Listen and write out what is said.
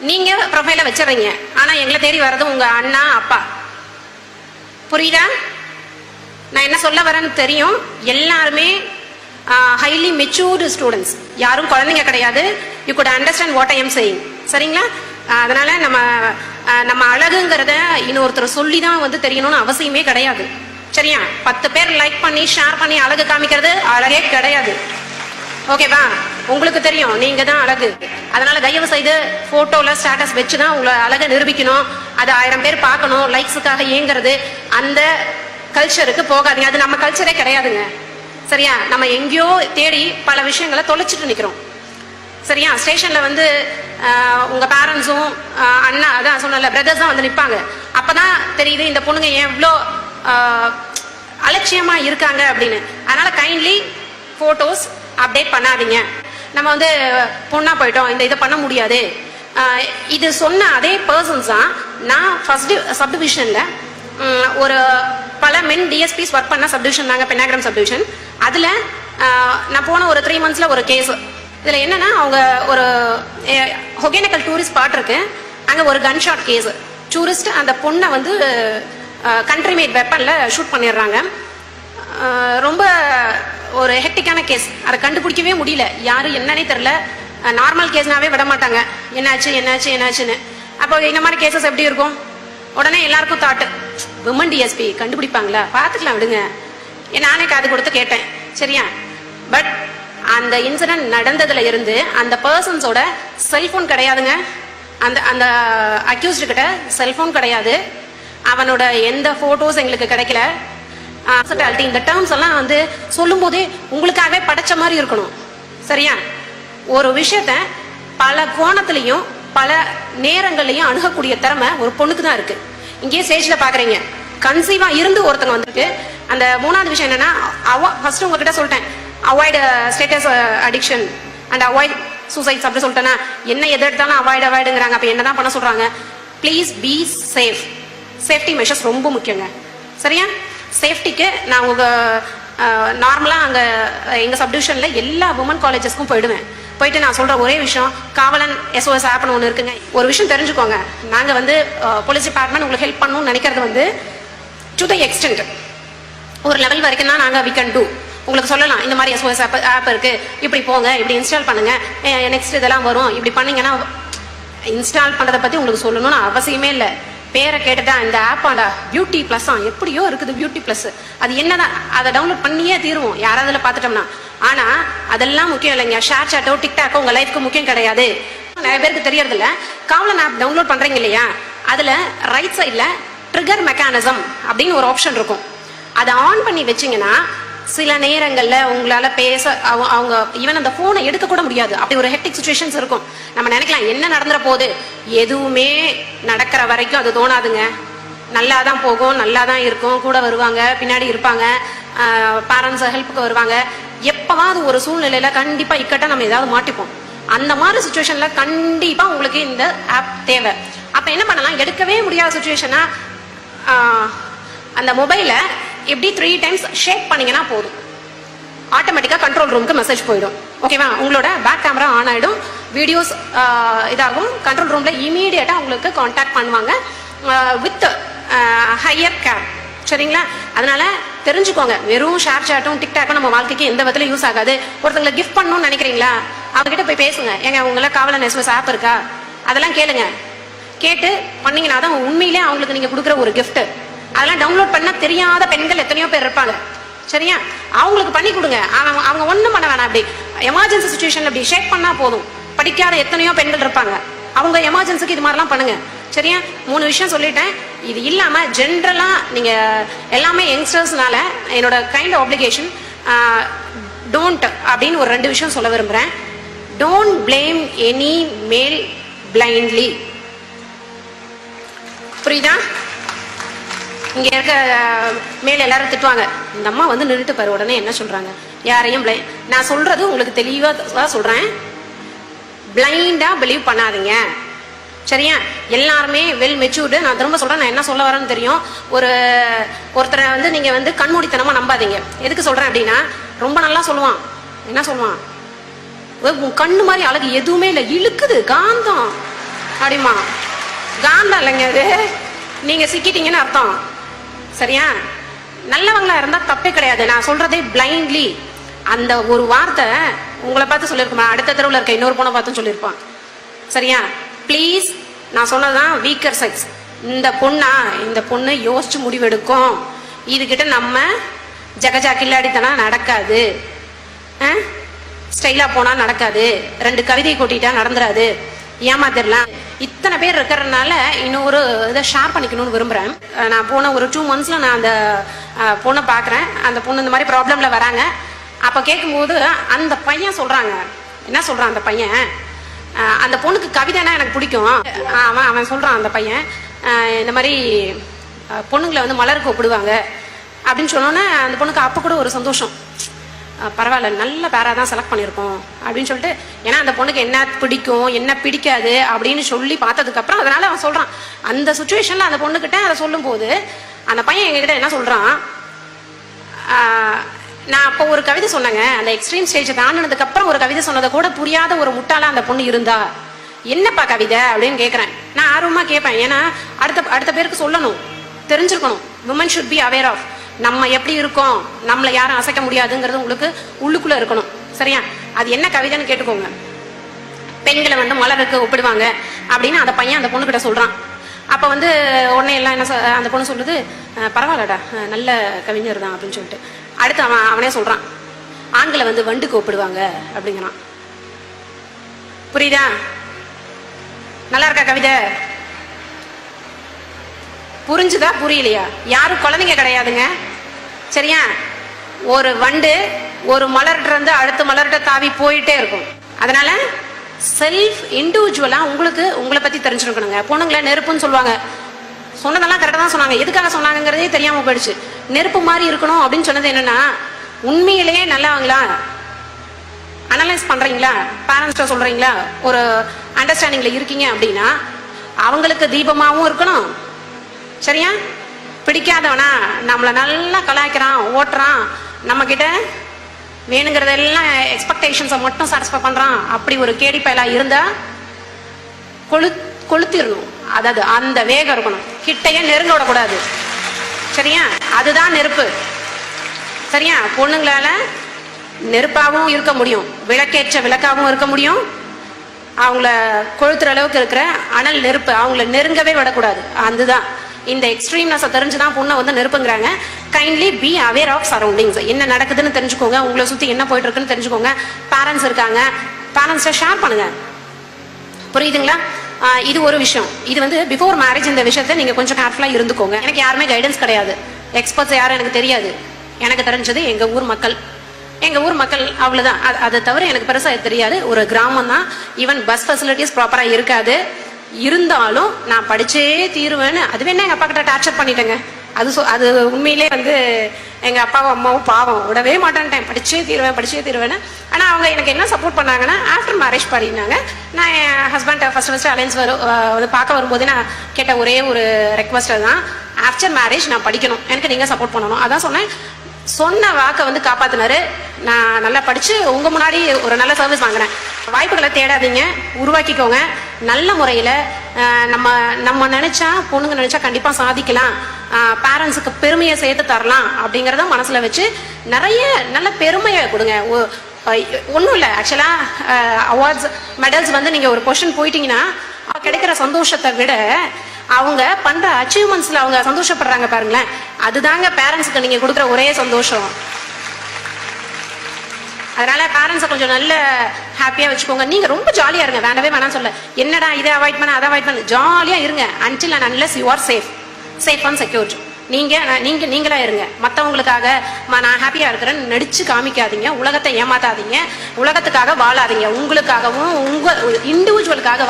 நீங்க ப்ரொஃபைல வச்சிடறீங்க, ஆனா எங்களை தேடி வர்றது உங்க அண்ணா அப்பா. புரியுதா? நான் என்ன சொல்ல வரேன்னு தெரியும். எல்லாருமே ஹைலி மெச்சூர்டு ஸ்டூடெண்ட்ஸ், யாரும் குழந்தைங்க கிடையாது. You good understand what I am saying. சரிங்களா? அதனால நம்ம அழகுங்கிறத இன்னொருத்தர் சொல்லி தான் வந்து தெரியணும்னு அவசியமே கிடையாது. சரியா? 10 பேர் லைக் பண்ணி ஷேர் பண்ணி அழகு காமிக்கிறது அழகே கிடையாது. ஓகேவா? உங்களுக்கு தெரியும் நீங்க தான் அழகு. அதனால தயவு செய்து போட்டோல ஸ்டேட்டஸ் வச்சுதான் உங்களை அழகை நிரூபிக்கணும், அது 1000 பேர் பார்க்கணும், லைக்ஸுக்காக ஏங்குறது, அந்த கல்ச்சருக்கு போகாதீங்க. அது நம்ம கல்ச்சரே கிடையாதுங்க. சரியா? நம்ம எங்கேயோ தேடி பல விஷயங்களை தொலைச்சிட்டு நிக்கிறோம். சரியா? ஸ்டேஷன்ல வந்து உங்க பேரண்ட்ஸும் அண்ணா அதான் சொன்னல பிரதர்ஸ் தான் வந்து நிற்பாங்க. அப்பதான் தெரியுது இந்த பொண்ணுங்க எவ்வளோ அலட்சியமா இருக்காங்க அப்படின்னு. அதனால கைண்ட்லி போட்டோஸ் அப்டேட் பண்ணாதீங்க. நம்ம வந்து பொண்ணா போயிட்டோம், இந்த இதை பண்ண முடியாது. இது சொன்ன அதே பர்சன்ஸ் தான் நான் ஃபர்ஸ்ட் சப்டிவிஷன்ல ஒரு பல மென் டிஎஸ்பிஸ் ஒர்க் பண்ண சப்டிவிஷன் நாங்கள் பென்னாகிரம் சப்டிவிஷன். அதில் நான் போன ஒரு 3 monthsல ஒரு கேஸ். இதில் என்னன்னா அவங்க ஒரு ஒகேனக்கல் டூரிஸ்ட் ஸ்பாட் இருக்கு, அங்கே ஒரு கன் ஷாட் கேஸ். டூரிஸ்ட் அந்த பொண்ணை வந்து கண்ட்ரி மேட் வெப்பன்ல ஷூட் பண்ணிடுறாங்க. ரொம்ப ஒரு ஹெக்டிக்கான கேஸ். அதை கண்டுபிடிக்கவே முடியல, யாரு என்னன்னே தெரியல. நார்மல் கேஸ்னாவே விட மாட்டாங்க, என்னாச்சு என்னாச்சு என்னாச்சுன்னு. அப்போ இந்த மாதிரி கேசஸ் எப்படி இருக்கும்? உடனே எல்லாருக்கும் தாட்டு, விமன் டிஎஸ்பி கண்டுபிடிப்பாங்களா, பார்த்துக்கலாம் விடுங்க. நானே காது கொடுத்து கேட்டேன். சரியா? பட் அந்த இன்சிடென்ட் நடந்ததுல இருந்து அந்த பர்சன்ஸோட செல்போன் கிடையாதுங்க. அந்த அந்த அக்யூஸ்டு கிட்ட செல்போன் கிடையாது, அவனோட எந்த போட்டோஸ் எங்களுக்கு கிடைக்கல. இந்த டேர்ம்ஸ் எல்லாம் வந்து சொல்லும் போதே உங்களுக்காகவே படைச்ச மாதிரி இருக்கணும். சரியா? ஒரு விஷயத்த பல கோணத்திலையும் பல நேரங்கள்லையும் அணுகக்கூடிய திறமை ஒரு பொண்ணுக்கு தான் இருக்கு. இங்கேயே ஸ்டேஜ்ல பாக்குறீங்க, கன்சீவா இருந்து ஒருத்தங்க வந்துருக்கு. அந்த 3வது விஷயம் என்னன்னா, ஃபர்ஸ்ட் உங்ககிட்ட சொல்லிட்டேன், avoid status addiction and avoid suicides அப்படி சொல்லிட்டேன்னா, என்ன எது எடுத்தாலும் அவாய்டுங்கிறாங்க. அப்ப என்னதான் பண்ண சொல்றாங்க? Please be safe. Safety measures ரொம்ப முக்கியங்க. சரியா? சேஃப்டிக்கு நான் உங்க நார்மலா அங்க எங்க சப்டிவிஷன்ல எல்லா உமன் காலேஜஸ்க்கும் போயிட்டு நான் சொல்ற ஒரே விஷயம், காவலன் SOS ஆப்னு ஒன்று இருக்குங்க. ஒரு விஷயம் தெரிஞ்சுக்கோங்க, நாங்க வந்து போலீஸ் டிபார்ட்மெண்ட் உங்களுக்கு ஹெல்ப் பண்ணணும்னு நினைக்கிறது வந்து டு த எக்ஸ்டென்ட் ஒரு லெவல் வரைக்கும் தான் நாங்க வி கேன் டூ. உங்களுக்கு சொல்லலாம், இந்த மாதிரி SOS ஆப் இருக்கு, இப்படி போங்க, இப்படி இன்ஸ்டால் பண்ணுங்க, நெக்ஸ்ட் இதெல்லாம் வரும், இப்படி பண்ணீங்கன்னா. இன்ஸ்டால் பண்றதை பத்தி உங்களுக்கு சொல்லணும்னு அவசியமே இல்லை. பேரை கேட்டுட்டா இந்த ஆப்பாடா பியூட்டி பிளஸ் எப்படியோ இருக்குது, பியூட்டி பிளஸ் அது என்னதான், அதை டவுன்லோட் பண்ணியே தீருவோம் யாராவது பார்த்துட்டோம்னா. ஆனா அதெல்லாம் முக்கியம் இல்லைங்க. ஷேர் சாட்டோ டிக்டாக்கோ உங்க லைஃப்க்கு முக்கியம் கிடையாது. நிறைய பேருக்கு தெரியறது இல்ல. காவலன் ஆப் டவுன்லோட் பண்றீங்க இல்லையா, அதுல ரைட் சைட்ல ட்ரிகர் மெக்கானிசம் அப்படின்னு ஒரு ஆப்ஷன் இருக்கும். அதை ஆன் பண்ணி வச்சீங்கன்னா சில நேரங்கள்ல உங்களால பேச அவங்க ஈவன் அந்த போனை எடுக்க கூட முடியாது. அப்படி ஒரு ஹெக்டிக் சிச்சுவேஷன்ஸ் இருக்கும். நம்ம நினைக்கலாம் என்ன நடந்துற போகுது, எதுவுமே நடக்கிற வரைக்கும் அது தோணாதுங்க. நல்லா தான் போகும், நல்லா தான் இருக்கும், கூட வருவாங்க, பின்னாடி இருப்பாங்க, பேரண்ட்ஸ் ஹெல்ப்புக்கு வருவாங்க. எப்பவாவது ஒரு சூழ்நிலையில கண்டிப்பா இக்கட்டா நம்ம ஏதாவது மாட்டிப்போம். அந்த மாதிரி சுச்சுவேஷன்ல கண்டிப்பா உங்களுக்கு இந்த ஆப் தேவை. அப்ப என்ன பண்ணலாம், எடுக்கவே முடியாத சுச்சுவேஷனா அந்த மொபைல எப்படி 3 times ஷேக் பண்ணீங்கன்னா போதும், ஆட்டோமேட்டிக்கா கண்ட்ரோல் ரூமுக்கு மெசேஜ் போயிடும். ஓகேவா? உங்களோட பேக் கேமரா ஆன் ஆயிடும், வீடியோஸ் இதாகும். கண்ட்ரோல் ரூம்ல இமீடியட்டா உங்களுக்கு கான்டாக்ட் பண்ணுவாங்க வித் ஹையர் கேர். சரிங்களா? அதனால தெரிஞ்சுக்கோங்க, வெறும் ஷேர் சாட்டும் டிக்டாக்கும் நம்ம வாழ்க்கைக்கு எந்த விதத்துல யூஸ் ஆகாது. ஒருத்தங்களை கிஃப்ட் பண்ணணும்னு நினைக்கிறீங்களா, அவங்ககிட்ட போய் பேசுங்க. ஏங்க உங்களை காவலன் SOS ஆப் இருக்கா, அதெல்லாம் கேளுங்க. கேட்டு பண்ணீங்கன்னா தான் உண்மையிலே அவங்களுக்கு நீங்க கொடுக்குற ஒரு கிஃப்ட். அதெல்லாம் டவுன்லோட் பண்ண தெரியாத பெண்கள் எத்தனையோ பேர் இருப்பாங்க. சரியா? அவங்களுக்கு பண்ணி கொடுங்க. அவங்க ஒண்ணும் பண்ண வேணாம், அப்படி எமர்ஜென்சி சுச்சுவேஷன்ல அப்படி ஷேக் பண்ணா போதும். படிக்காத எத்தனையோ பெண்கள் இருப்பாங்க, அவங்க எமர்ஜென்சிக்கு இது மாதிரிலாம் பண்ணுங்க. சரியா? 3 விஷயம் சொல்லிட்டேன். இது இல்லாம ஜென்ரலா நீங்க எல்லாமே யங்ஸ்டர்ஸ்னால என்னோட கைண்ட் ஆப்ளிகேஷன் டோன்ட் அப்படின்னு ஒரு 2 விஷயம் சொல்ல விரும்புறேன். டோன்ட் பிளேம் எனி மேல் பிளைண்ட்லி. புரியுதா? இங்க இருக்க மேல எல்லாரும் திட்டுவாங்க, இந்த அம்மா வந்து நின்றுட்டு பாரு, உடனே என்ன சொல்றாங்க, யாரையும் நான் சொல்றது உங்களுக்கு தெளிவா சொல்றேன், பிளைண்டா பிலீவ் பண்ணாதீங்க. சரியா? எல்லாருமே வெல் மெச்சூர்டு. நான் திரும்ப சொல்றேன், நான் என்ன சொல்ல வரேன்னு தெரியும். ஒருத்தரை வந்து நீங்க வந்து கண்மூடித்தனமா நம்பாதீங்க. எதுக்கு சொல்றேன் அப்படின்னா, ரொம்ப நல்லா சொல்லுவான், என்ன சொல்லுவான், கண்ணு மாதிரி அழகு எதுவுமே இல்லை, இழுக்குது காந்தம் அப்படிமா. காந்தம் இல்லைங்க அது, நீங்க சிக்கிட்டீங்கன்னு அர்த்தம். சரியா? நல்லவங்களா இருந்தா தப்பே கிடையாது. நான் சொல்றதே பிளைண்ட்லி. அந்த ஒரு வார்த்தை உங்களை பார்த்து சொல்லியிருக்கேன், அடுத்த தெருவில் இருக்க இன்னொரு பொண்ணை பார்த்து சொல்லியிருப்பான். சரியா? ப்ளீஸ், நான் சொன்னதுதான் வீக்கர் செக்ஸ். இந்த பொண்ணு யோசிச்சு முடிவெடுக்கும். இதுகிட்ட நம்ம ஜகஜா கில்லாடித்தனா நடக்காது, ஸ்டைலா போனா நடக்காது, 2 கவிதை கொட்டிட்டா நடந்துராது, ஏமாத்திரலாம். இத்தனை பேர் இருக்கிறதுனால இன்னொரு இதை ஷேர் பண்ணிக்கணும்னு விரும்புறேன். நான் போன ஒரு 2 monthsல நான் அந்த பொண்ணை பார்க்குறேன். அந்த பொண்ணு இந்த மாதிரி ப்ராப்ளம்ல வராங்க. அப்போ கேட்கும்போது அந்த பையன் சொல்றாங்க, என்ன சொல்றான் அந்த பையன், அந்த பொண்ணுக்கு கவிதைனா எனக்கு பிடிக்கும். அவன் சொல்றான் அந்த பையன், இந்த மாதிரி பொண்ணுங்களை வந்து மலருக்கு ஒப்பிடுவாங்க அப்படின்னு சொன்னோன்னே அந்த பொண்ணுக்கு அப்போ கூட ஒரு சந்தோஷம். பரவாயில்ல, நல்ல பேரா தான் செலக்ட் பண்ணியிருக்கோம் அப்படின்னு சொல்லிட்டு. ஏன்னா அந்த பொண்ணுக்கு என்ன பிடிக்கும் என்ன பிடிக்காது அப்படின்னு சொல்லி பார்த்ததுக்கு அப்புறம் அதனால அவன் சொல்றான். அந்த சுச்சுவேஷன்ல அந்த பொண்ணுகிட்ட அதை சொல்லும் போது அந்த பையன் எங்ககிட்ட என்ன சொல்றான், நான் அப்போ ஒரு கவிதை சொன்னேங்க, அந்த எக்ஸ்ட்ரீம் ஸ்டேஜ் தாண்டினதுக்கு அப்புறம் ஒரு கவிதை சொன்னதை கூட புரியாத ஒரு முட்டாளா அந்த பொண்ணு இருந்தா, என்னப்பா கவிதை அப்படின்னு கேட்கறேன். நான் ஆர்வமா கேட்பேன். ஏன்னா அடுத்த பேருக்கு சொல்லணும், தெரிஞ்சிருக்கணும். Women should be aware of நம்ம எப்படி இருக்கோம், நம்மளை யாரும் அசைக்க முடியாதுங்கிறது உங்களுக்கு உள்ளுக்குள்ள இருக்கணும். சரியா? அது என்ன கவிதைன்னு கேட்டுக்கோங்க. பெண்களை வந்து மலருக்கு ஒப்பிடுவாங்க அப்படின்னு அந்த பையன் அந்த பொண்ணு கிட்ட சொல்றான். அப்ப வந்து உடனே எல்லாம் என்ன அந்த பொண்ணு சொல்லுது, பரவாயில்லடா, நல்ல கவிஞர் தான் அப்படின்னு சொல்லிட்டு. அடுத்து அவனே சொல்றான், ஆண்களை வந்து வண்டுக்கு ஒப்பிடுவாங்க அப்படிங்கிறான். புரியுதா? நல்லா இருக்கா கவிதை? புரிஞ்சுதா புரியலையா? யாரும் குழந்தைங்க கிடையாதுங்க. சரியா? ஒரு வண்டு ஒரு மலர்கிட்ட இருந்து அடுத்த மலர்கிட்ட தாவி போயிட்டே இருக்கும். அதனால செல்ஃப் இண்டிவிஜுவலா உங்களை பத்தி தெரிஞ்சிருக்கணுங்க. பொண்ணுங்களை நெருப்புன்னு சொல்லுவாங்க, சொன்னதெல்லாம் கரெக்டா தான் சொன்னாங்க. எதுக்காக சொன்னாங்கிறதே தெரியாம போயிடுச்சு. நெருப்பு மாதிரி இருக்கணும் அப்படின்னு சொன்னது என்னன்னா, உண்மையிலேயே நல்லவங்களா அனலைஸ் பண்றீங்களா, பேரண்ட்ஸ்ட சொல்றீங்களா, ஒரு அண்டர்ஸ்டாண்டிங்ல இருக்கீங்க அப்படின்னா அவங்களுக்கு தீபமாவும் இருக்கணும். சரியா? பிடிக்காதவனா நம்மளை நல்லா கலாய்க்கிறான், ஓட்டுறான், நம்ம கிட்ட வேணுங்கிறதெல்லாம் எக்ஸ்பெக்டேஷன்ஸை மட்டும் சாட்டிஸ்ஃபை பண்றான், அப்படி ஒரு கேடி பயலா இருந்தா கொளுத்திடணும். அதாவது அந்த வேகம் இருக்கணும், கிட்டையே நெருங்க விடக்கூடாது. சரியா? அதுதான் நெருப்பு. சரியா? பொண்ணுங்களால நெருப்பாகவும் இருக்க முடியும், விளக்கேற்ற விளக்காகவும் இருக்க முடியும். அவங்கள கொளுத்துற அளவுக்கு இருக்கிற அனல் நெருப்பு, அவங்கள நெருங்கவே விடக்கூடாது. அதுதான் இந்த எக்ஸ்ட்ரீம்னஸை தெரிஞ்சுதான் பொண்ணை வந்து நெருப்புங்கிறாங்க. Kindly be aware of surroundings. என்ன நடக்குதுன்னு தெரிஞ்சுக்கோங்க, உங்களை சுற்றி என்ன போயிட்டு இருக்குன்னு தெரிஞ்சுக்கோங்க. பேரண்ட்ஸ் இருக்காங்க, பேரண்ட்ஸை ஷேர் பண்ணுங்க. புரியுதுங்களா? இது ஒரு விஷயம். இது வந்து பிஃபோர் மேரேஜ் இந்த விஷயத்த நீங்க கொஞ்சம் கேர்ஃபுல்லா இருந்துக்கோங்க. எனக்கு யாருமே கைடன்ஸ் கிடையாது, எக்ஸ்பர்ட்ஸ் யாரும் எனக்கு தெரியாது. எனக்கு தெரிஞ்சது எங்க ஊர் மக்கள் அவ்வளவுதான். அதை தவிர எனக்கு பெருசா தெரியாது. ஒரு கிராமம் தான், ஈவன் பஸ் ஃபெசிலிட்டிஸ் ப்ராப்பரா இருக்காது. இருந்தாலும் நான் படிச்சே தீருவேன்னு, அதுவே என்ன எங்க அப்பா கிட்ட டார்ச்சர் பண்ணிட்டேங்க. அது உண்மையிலே வந்து எங்க அப்பாவும் அம்மாவும் பாவம், விடவே மாட்டேன்ட்டேன், படிச்சே தீருவேன்னு. ஆனா அவங்க எனக்கு என்ன சப்போர்ட் பண்ணாங்கன்னா, ஆஃப்டர் மேரேஜ் பாடினாங்க. நான் என் ஹஸ்பண்ட் ஃபர்ஸ்ட் அலைன்ஸ் வந்து பார்க்க வரும்போது நான் கேட்ட ஒரே ஒரு ரெக்வஸ்ட் தான், ஆஃப்டர் மேரேஜ் நான் படிக்கணும், எனக்கு நீங்க சப்போர்ட் பண்ணணும். அதான் சொன்னேன். சொன்ன வாக்கை வந்து காப்பாத்தினாரு. நான் நல்லா படிச்சு உங்க முன்னாடி ஒரு நல்ல சர்வீஸ் வாங்கினேன். வாய்ப்புகளை தேடாதீங்க, உருவாக்கிக்கோங்க. நல்ல முறையில நம்ம நினைச்சா, பொண்ணுங்க நினைச்சா கண்டிப்பா சாதிக்கலாம். பேரண்ட்ஸுக்கு பெருமையை சேர்த்து தரலாம் அப்படிங்கறத மனசுல வச்சு நிறைய நல்ல பெருமையை கொடுங்க. ஒன்றும் இல்லை, ஆக்சுவலா அவார்ட்ஸ் மெடல்ஸ் வந்து நீங்க ஒரு பொசிஷன் போயிட்டீங்கன்னா கிடைக்கிற சந்தோஷத்தை விட அவங்க பண்ற அச்சீவ்மெண்ட்ஸ்ல அவங்க சந்தோஷப்படுறாங்க பாருங்களேன், அதுதாங்க பேரண்ட்ஸுக்கு நீங்க கொடுக்குற ஒரே சந்தோஷம். அதனால பேரண்ட்ஸை கொஞ்சம் நல்ல ஹாப்பியா வச்சுக்கோங்க. நீங்க ரொம்ப ஜாலியா இருங்க, வேண்டவே வேணாம் சொல்ல. என்னடா இதை அவாய்ட் பண்ண அதை அவாய்ட் பண்ண, ஜாலியா இருங்க. Until and unless you are safe and secured. நீங்களா இருங்க. மற்றவங்களுக்காக நான் ஹாப்பியா இருக்கிறேன்னு நடிச்சு காமிக்காதீங்க. உலகத்தை ஏமாத்தாதீங்க. உலகத்துக்காக வாழாதீங்க. உங்களுக்காகவும் உங்க இண்டிவிஜுவலுக்காக